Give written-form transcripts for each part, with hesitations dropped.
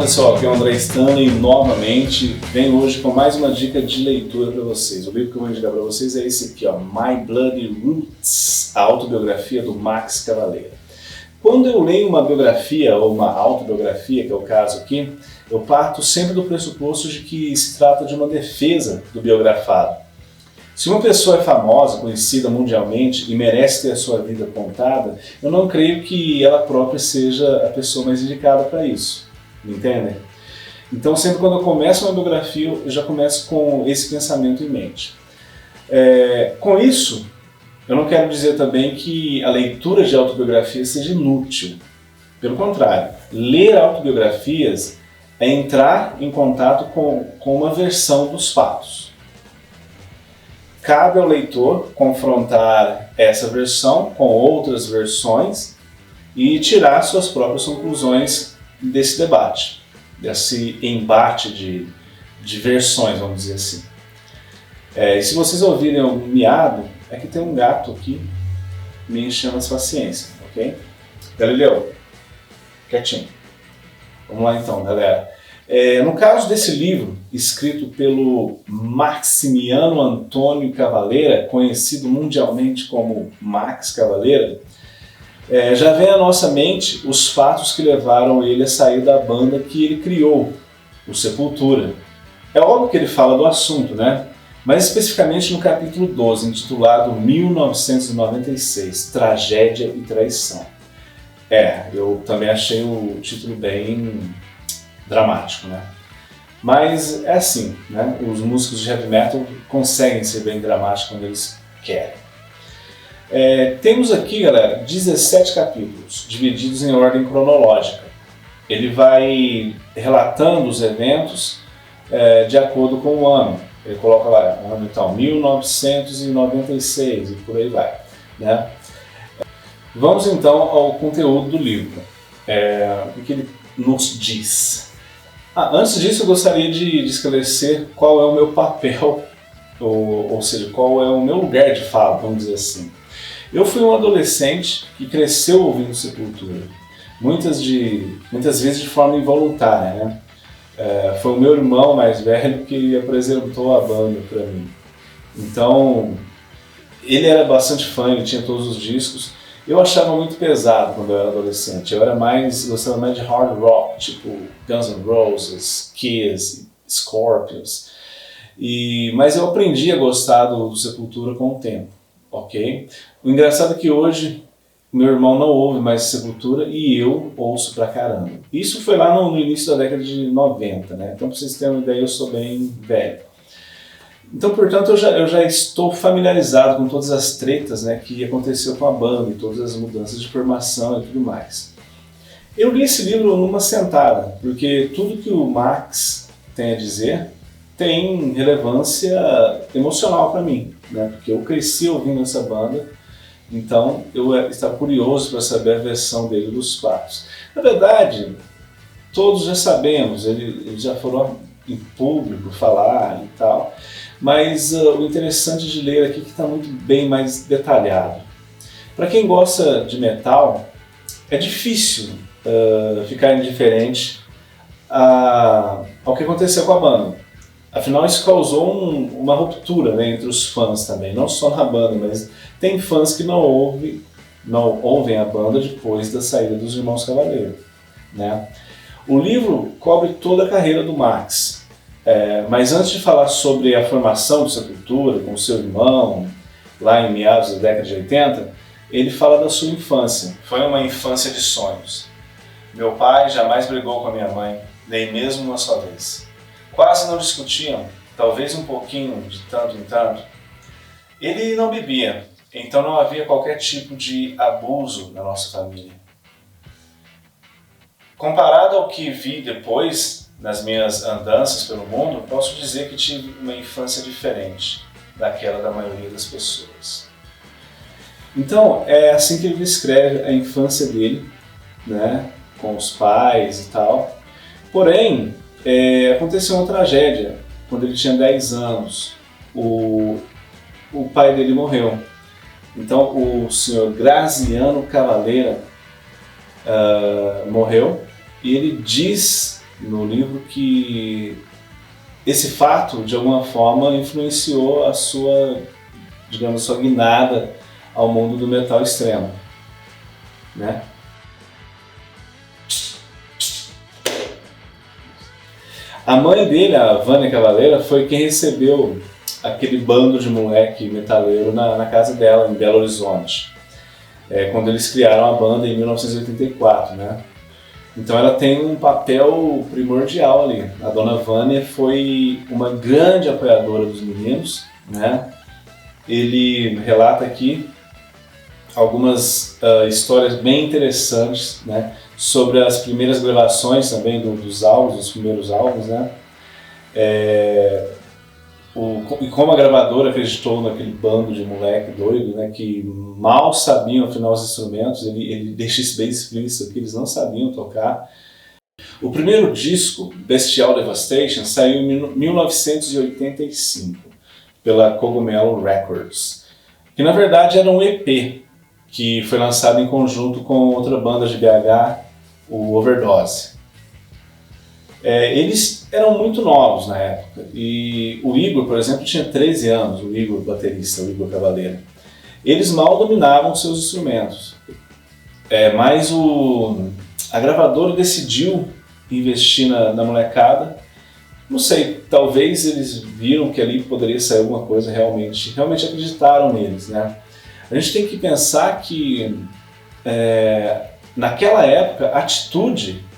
pessoal, aqui é o André Stanley novamente. Venho hoje com mais uma dica de leitura para vocês. O livro que eu vou indicar para vocês é esse aqui, ó, My Bloody Roots, a autobiografia do Max Cavalera. Quando eu leio uma biografia ou uma autobiografia, que é o caso aqui, eu parto sempre do pressuposto de que se trata de uma defesa do biografado. Se uma pessoa é famosa, conhecida mundialmente e merece ter a sua vida contada, eu não creio que ela própria seja a pessoa mais indicada para isso. Me entendem? Então, sempre quando eu começo uma biografia, eu já começo com esse pensamento em mente. Com isso, eu não quero dizer também que a leitura de autobiografias seja inútil. Pelo contrário, ler autobiografias é entrar em contato com uma versão dos fatos. Cabe ao leitor confrontar essa versão com outras versões e tirar suas próprias conclusões desse debate, desse embate de versões, vamos dizer assim. E se vocês ouvirem um miado, é que tem um gato aqui me enchendo as paciências, ok? Galileu, quietinho. Vamos lá então, galera. No caso desse livro, escrito pelo Maximiano Antônio Cavalera, conhecido mundialmente como Max Cavalera, já vem à nossa mente os fatos que levaram ele a sair da banda que ele criou, o Sepultura. É óbvio que ele fala do assunto, né? Mas especificamente no capítulo 12, intitulado 1996, Tragédia e Traição. Eu também achei o título bem dramático, né? Mas é assim, né? Os músicos de heavy metal conseguem ser bem dramáticos quando eles querem. Temos aqui, galera, 17 capítulos, divididos em ordem cronológica. Ele vai relatando os eventos de acordo com o ano. Ele coloca lá, ano então, 1996 e por aí vai, né? Vamos então ao conteúdo do livro. O que ele nos diz? Antes disso, eu gostaria de esclarecer qual é o meu papel, ou seja, qual é o meu lugar de fala, vamos dizer assim. Eu fui um adolescente que cresceu ouvindo Sepultura, muitas vezes de forma involuntária, né? Foi o meu irmão mais velho que apresentou a banda para mim. Então, ele era bastante fã, ele tinha todos os discos. Eu achava muito pesado quando eu era adolescente. Eu gostava mais de hard rock, tipo Guns N' Roses, Kiss, Scorpions. Mas eu aprendi a gostar do Sepultura com o tempo, ok? O engraçado é que hoje meu irmão não ouve mais Sepultura e eu ouço pra caramba. Isso foi lá no início da década de 90, né? Então, pra vocês terem uma ideia, eu sou bem velho. Então, portanto, eu já estou familiarizado com todas as tretas, né, que aconteceu com a banda e todas as mudanças de formação e tudo mais. Eu li esse livro numa sentada, porque tudo que o Max tem a dizer tem relevância emocional para mim, né, porque eu cresci ouvindo essa banda, então eu estava curioso para saber a versão dele dos fatos. Na verdade, todos já sabemos, eles já foram em público falar e tal. Mas o interessante de ler aqui é que está muito bem mais detalhado. Para quem gosta de metal, é difícil ficar indiferente ao que aconteceu com a banda. Afinal, isso causou uma ruptura, né, entre os fãs também, não só na banda, mas tem fãs que não ouvem a banda depois da saída dos Irmãos Cavalera, né? O livro cobre toda a carreira do Max. Mas antes de falar sobre a formação do Sepultura com seu irmão, lá em meados da década de 80, ele fala da sua infância. Foi uma infância de sonhos. Meu pai jamais brigou com a minha mãe, nem mesmo uma só vez. Quase não discutiam, talvez um pouquinho de tanto em tanto. Ele não bebia, então não havia qualquer tipo de abuso na nossa família. Comparado ao que vi depois, nas minhas andanças pelo mundo, posso dizer que tive uma infância diferente daquela da maioria das pessoas. Então, é assim que ele descreve a infância dele, né, com os pais e tal. Porém, aconteceu uma tragédia. Quando ele tinha 10 anos, o pai dele morreu. Então, o senhor Graziano Cavalera morreu, e ele diz no livro que esse fato, de alguma forma, influenciou a sua, digamos, sua guinada ao mundo do metal extremo, né? A mãe dele, a Vânia Cavaleira, foi quem recebeu aquele bando de moleque metaleiro na casa dela, em Belo Horizonte, quando eles criaram a banda em 1984, né? Então ela tem um papel primordial ali. A dona Vânia foi uma grande apoiadora dos meninos, né? Ele relata aqui algumas histórias bem interessantes, né? Sobre as primeiras gravações também dos álbuns, dos primeiros álbuns, né? E como a gravadora acreditou naquele bando de moleque doido, né, que mal sabiam afinar os instrumentos, ele deixa isso bem explícito, que eles não sabiam tocar. O primeiro disco, Bestial Devastation, saiu em 1985, pela Cogumelo Records, que na verdade era um EP, que foi lançado em conjunto com outra banda de BH, o Overdose. Eles eram muito novos na época, e o Igor, por exemplo, tinha 13 anos, o Igor baterista, o Igor Cavaleira. Eles mal dominavam seus instrumentos, mas a gravadora decidiu investir na molecada. Não sei, talvez eles viram que ali poderia sair alguma coisa, realmente acreditaram neles, né? A gente tem que pensar que naquela época a atitude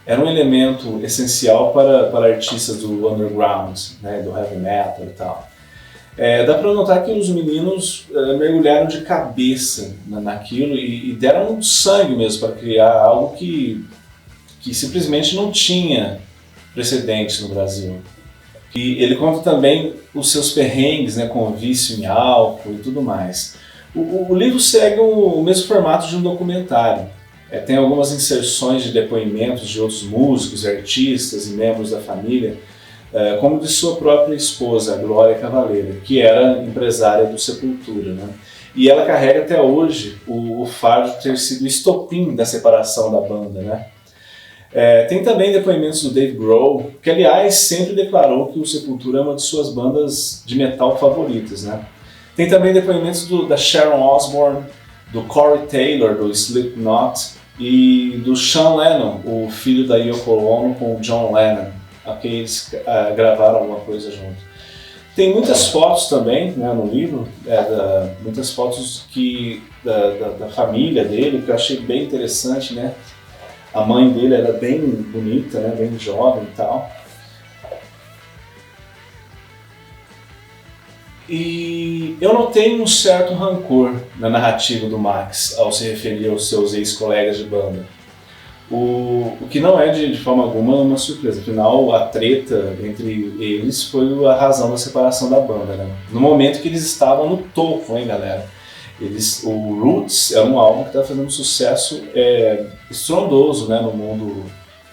era um elemento essencial para artistas do underground, né, do heavy metal e tal. Dá para notar que os meninos mergulharam de cabeça naquilo e deram sangue mesmo para criar algo que simplesmente não tinha precedentes no Brasil. E ele conta também os seus perrengues, né, com vício em álcool e tudo mais. O livro segue o mesmo formato de um documentário. Tem algumas inserções de depoimentos de outros músicos, artistas e membros da família, como de sua própria esposa, a Glória Cavaleira, que era empresária do Sepultura, né? E ela carrega até hoje o fardo de ter sido o estopim da separação da banda, né? Tem também depoimentos do Dave Grohl, que aliás sempre declarou que o Sepultura é uma de suas bandas de metal favoritas, né? Tem também depoimentos da Sharon Osbourne, do Corey Taylor, do Slipknot, e do Sean Lennon, o filho da Yoko Ono com o John Lennon, a quem eles gravaram alguma coisa junto. Tem muitas fotos também, né, no livro, muitas fotos da família dele, que eu achei bem interessante, né? A mãe dele era bem bonita, né, bem jovem e tal. E eu notei um certo rancor na narrativa do Max ao se referir aos seus ex-colegas de banda. O que não é de forma alguma uma surpresa, afinal a treta entre eles foi a razão da separação da banda, né? No momento que eles estavam no topo, hein, galera? O Roots é um álbum que está fazendo um sucesso estrondoso, né, no mundo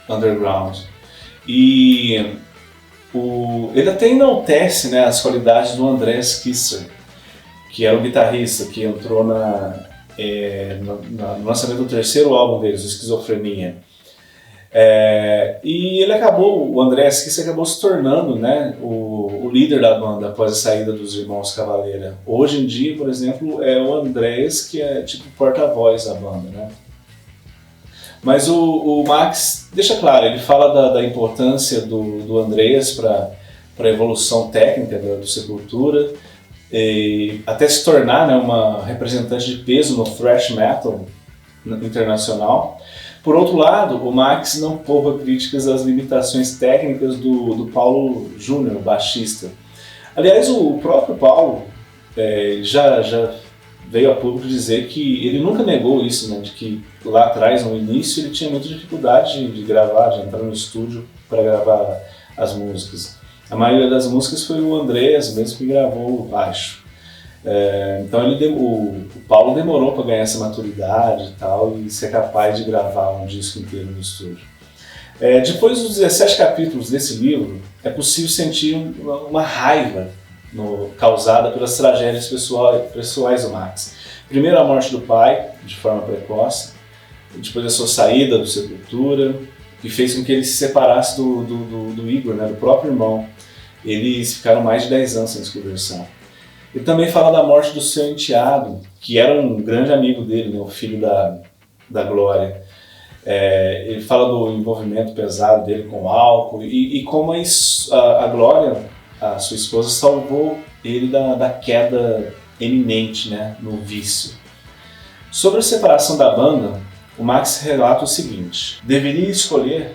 underground. E ele até enaltece, né, as qualidades do Andreas Kisser, que era o guitarrista que entrou no lançamento do terceiro álbum deles, Esquizofrenia. E o Andreas Kisser acabou se tornando, né, o líder da banda após a saída dos irmãos Cavaleira. Hoje em dia, por exemplo, é o Andreas que é tipo porta-voz da banda, né? Mas o Max deixa claro, ele fala da importância do Andreas para a evolução técnica do Sepultura, e até se tornar, né, uma representante de peso no thrash metal internacional. Por outro lado, o Max não poupa críticas às limitações técnicas do Paulo Júnior, baixista. Aliás, o próprio Paulo já veio a público dizer que ele nunca negou isso, né, de que lá atrás, no início, ele tinha muita dificuldade de gravar, de entrar no estúdio para gravar as músicas. A maioria das músicas foi o Andreas mesmo que gravou o baixo. Então o Paulo demorou para ganhar essa maturidade e tal, e ser capaz de gravar um disco inteiro no estúdio. Depois dos 17 capítulos desse livro, é possível sentir uma raiva causada pelas tragédias pessoais do Max. Primeiro a morte do pai, de forma precoce, depois a sua saída do Sepultura, que fez com que ele se separasse do Igor, né, do próprio irmão. Eles ficaram mais de 10 anos sem se conversar. Ele também fala da morte do seu enteado, que era um grande amigo dele, né, o filho da Glória. Ele fala do envolvimento pesado dele com o álcool e como a Glória, a sua esposa, salvou ele da queda eminente, né, no vício. Sobre a separação da banda, o Max relata o seguinte: deveria escolher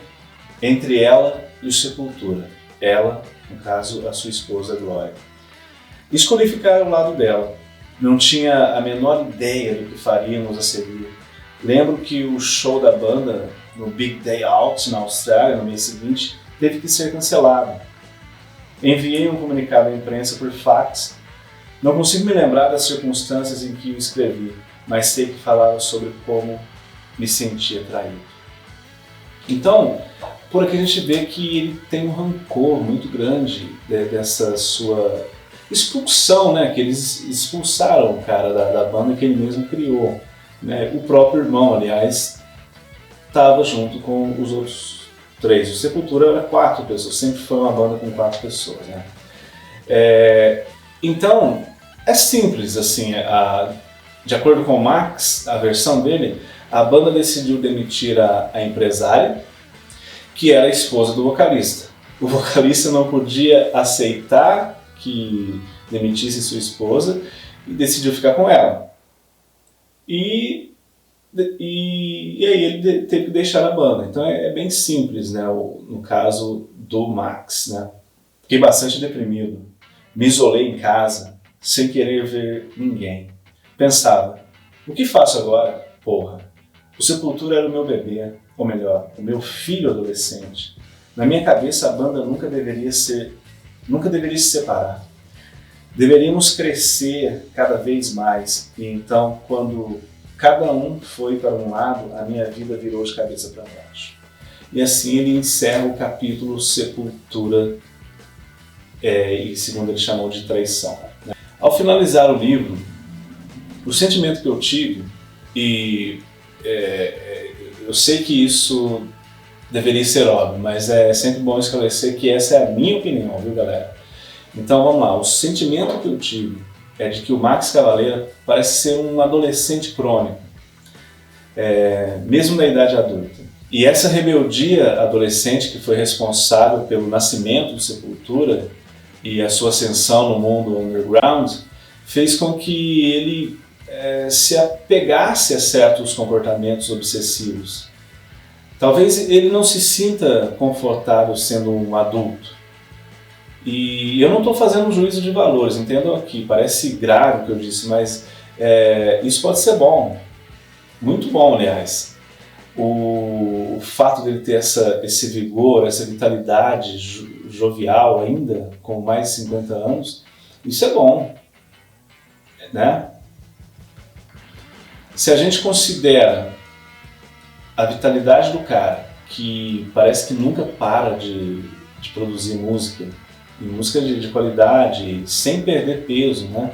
entre ela e o Sepultura. Ela, no caso, a sua esposa Glória. Escolhi ficar ao lado dela. Não tinha a menor ideia do que faríamos a seguir. Lembro que o show da banda no Big Day Out, na Austrália, no mês seguinte, teve que ser cancelado. Enviei um comunicado à imprensa por fax. Não consigo me lembrar das circunstâncias em que o escrevi, mas sei que falava sobre como me sentia traído. Então, por aqui a gente vê que ele tem um rancor muito grande dessa sua expulsão, né? Que eles expulsaram o cara da banda que ele mesmo criou. Né? O próprio irmão, aliás, estava junto com os outros 3. O Sepultura era 4 pessoas, sempre foi uma banda com 4 pessoas. Né? Então, é simples, assim, de acordo com o Max, a versão dele, a banda decidiu demitir a empresária, que era a esposa do vocalista. O vocalista não podia aceitar que demitisse sua esposa e decidiu ficar com ela. E aí ele teve que deixar a banda. Então é bem simples, né, no caso do Max. Né? Fiquei bastante deprimido, me isolei em casa, sem querer ver ninguém. Pensava, o que faço agora? Porra, o Sepultura era o meu bebê, ou melhor, o meu filho adolescente. Na minha cabeça a banda nunca deveria se separar. Deveríamos crescer cada vez mais, e então, quando cada um foi para um lado, a minha vida virou de cabeça para baixo. E assim ele encerra o capítulo Sepultura, e segundo ele chamou de traição. Ao finalizar o livro, o sentimento que eu tive, e eu sei que isso deveria ser óbvio, mas é sempre bom esclarecer que essa é a minha opinião, viu, galera? Então vamos lá, o sentimento que eu tive é de que o Max Cavalera parece ser um adolescente crônico, mesmo na idade adulta. E essa rebeldia adolescente que foi responsável pelo nascimento do Sepultura e a sua ascensão no mundo underground fez com que ele se apegasse a certos comportamentos obsessivos. Talvez ele não se sinta confortável sendo um adulto. E eu não estou fazendo um juízo de valores, entendam aqui, parece grave o que eu disse, mas isso pode ser bom, muito bom, aliás. O fato dele ter esse vigor, essa vitalidade jovial ainda, com mais de 50 anos, isso é bom, né? Se a gente considera a vitalidade do cara, que parece que nunca para de produzir música, e música de qualidade, sem perder peso, né?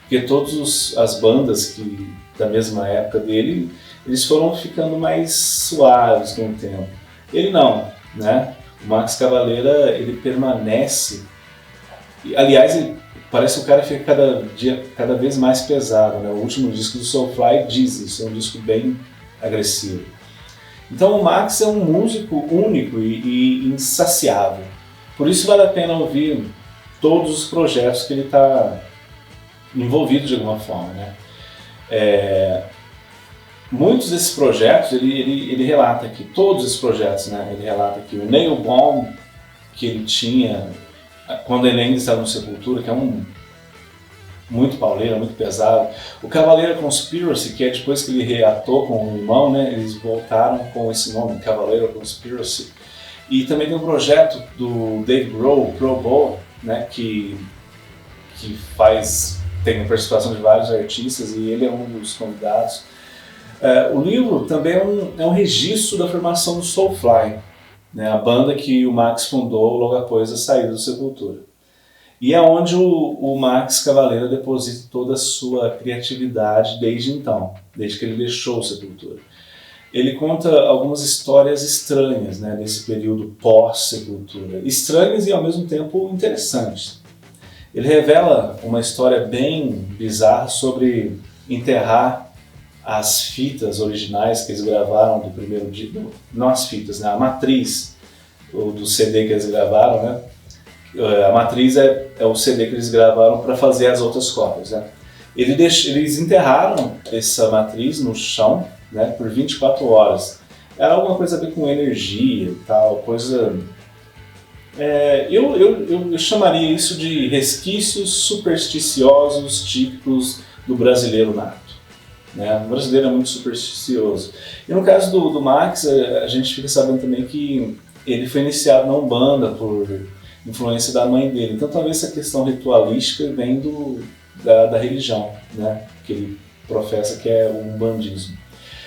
Porque todas as bandas da mesma época dele, eles foram ficando mais suaves com o tempo. Ele não, né? O Max Cavalera, ele permanece, aliás, parece que o cara fica cada vez mais pesado, né? O último disco do Soulfly diz isso, é um disco bem agressivo. Então o Max é um músico único e insaciável. Por isso vale a pena ouvir todos os projetos que ele está envolvido de alguma forma. Né? Muitos desses projetos, ele relata aqui, todos esses projetos, né? Ele relata aqui o Nail Bomb que ele tinha quando ele ainda estava no Sepultura, que é muito pauleira, muito pesado. O Cavalera Conspiracy, que é depois que ele reatou com o irmão, né? Eles voltaram com esse nome, Cavalera Conspiracy. E também tem um projeto do Dave Grohl, Pro Bowl, né, que tem a participação de vários artistas e ele é um dos convidados. O livro também é um registro da formação do Soulfly, né, a banda que o Max fundou logo após a saída do Sepultura. E é onde o Max Cavalera deposita toda a sua criatividade desde então, desde que ele deixou o Sepultura. ele conta algumas histórias estranhas, né, desse período pós-sepultura. Estranhas e ao mesmo tempo interessantes. Ele revela uma história bem bizarra sobre enterrar as fitas originais que eles gravaram do primeiro disco, não as fitas, né, a matriz do CD que eles gravaram, né? A matriz é o CD que eles gravaram para fazer as outras cópias, né? Eles enterraram essa matriz no chão, né, por 24 horas. Era alguma coisa a ver com energia e tal, coisa... eu chamaria isso de resquícios supersticiosos típicos do brasileiro nato. Né? O brasileiro é muito supersticioso. E no caso do Max, a gente fica sabendo também que ele foi iniciado na Umbanda por influência da mãe dele. Então talvez essa questão ritualística vem da religião, né, que ele professa, que é o umbandismo.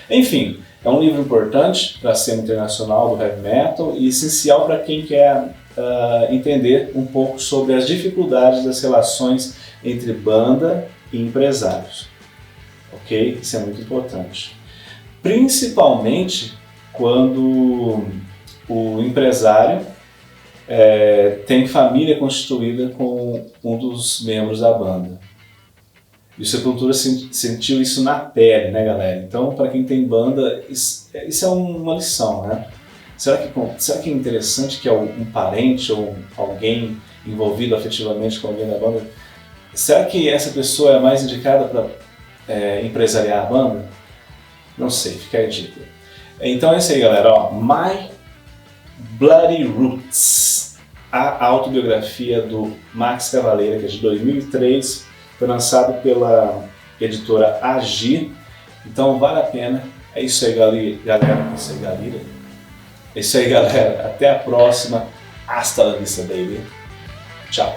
Enfim, é um livro importante para a cena internacional do heavy metal e essencial para quem quer entender um pouco sobre as dificuldades das relações entre banda e empresários. Ok? Isso é muito importante. Principalmente quando o empresário tem família constituída com um dos membros da banda. E o Sepultura sentiu isso na pele, né, galera? Então, para quem tem banda, isso é uma lição, né? Será que é interessante que um parente ou alguém envolvido afetivamente com alguém da banda, será que essa pessoa é a mais indicada para empresariar a banda? Não sei, fica aí a dica. Então é isso aí, galera. Ó, My Bloody Roots, a autobiografia do Max Cavalera, que é de 2003, foi lançado pela editora Agir, então vale a pena. É isso aí, galera. É isso aí, galera. Até a próxima. Hasta la vista, baby. Tchau.